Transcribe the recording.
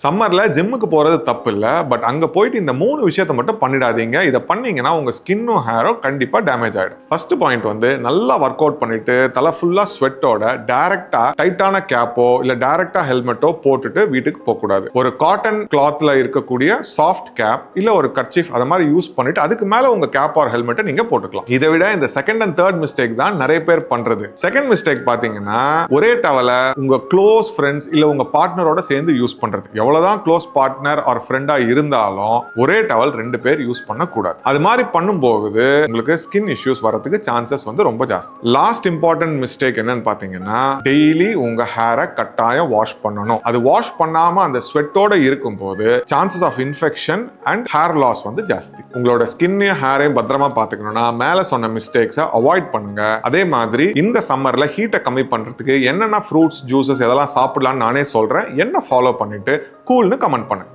சம்மர்ல ஜிம்முக்கு போறது தப்பு இல்ல, பட் அங்க போயிட்டு இந்த 3 விஷயத்தை மட்டும் பண்ணிடாதீங்க. இதை பண்ணீங்கன்னா உங்க ஸ்கின்னும் ஹேரும் கண்டிப்பா டேமேஜ் ஆயிடும். ஃபர்ஸ்ட் பாயிண்ட் வந்து நல்லா ஒர்க் அவுட் பண்ணிட்டு தலை ஃபுல்லா ஸ்வெட்டோட டைரக்டா டைட்டான கேப்போ இல்ல டைரக்டா ஹெல்மெட்டோ போட்டுட்டு வீட்டுக்கு போக கூடாது. ஒரு காட்டன் கிளாத்ல இருக்கக்கூடிய சாஃப்ட் கேப் இல்ல ஒரு கர்ச்சீஃப் அத மாதிரி யூஸ் பண்ணிட்டு அதுக்கு மேல உங்க கேப் ஆர் ஹெல்மெட்டை நீங்க போட்டுக்கலாம். இதை விட இந்த செகண்ட் அண்ட் தேர்ட் மிஸ்டேக் தான் நிறைய பேர் பண்றது. செகண்ட் மிஸ்டேக் பாத்தீங்கன்னா ஒரே டவலை உங்க க்ளோஸ் ஃப்ரெண்ட்ஸ் இல்ல உங்க பார்ட்னரோட சேர்ந்து யூஸ் பண்றது. எவ்வளவுதான் க்ளோஸ் பார்ட்னர் ஆர் ஃப்ரெண்டா இருந்தாலும் ஒரே டவல் 2 பேர் யூஸ் பண்ணக்கூடாது. அது மாதிரி பண்ணும்போது உங்களுக்கு ஸ்கின் இஷ்யூஸ் வரதுக்கு சான்சஸ் வந்து ரொம்ப ஜாஸ்தி. லாஸ்ட் இம்பார்ட்டன்ட் மிஸ்டேக் என்னன்னு பாத்தீங்கன்னா டெய்லி உங்க ஹேரை கட்டாயம் வாஷ் பண்ணணும். அது வாஷ் பண்ணாம அந்த ஸ்வெட்டோட இருக்கும்போது chances of infection and hair loss வந்து ஜாஸ்தி. உங்களோட ஸ்கின்னையும் ஹேரையும் பத்திரமா பாத்துக்கணும்னா மேல சொன்ன மிஸ்டேக்ஸை அவாய்ட் பண்ணுங்க. அதே மாதிரி இந்த சம்மர்ல ஹீட்டை கம்மி பண்றதுக்கு என்னென்ன ஃப்ரூட்ஸ் ஜூசஸ் எதெல்லாம் சாப்பிடலாம்னு நானே சொல்றேன். என்ன ஃபாலோ பண்ணிட்டு கூல்னு கமெண்ட் பண்ணுங்க.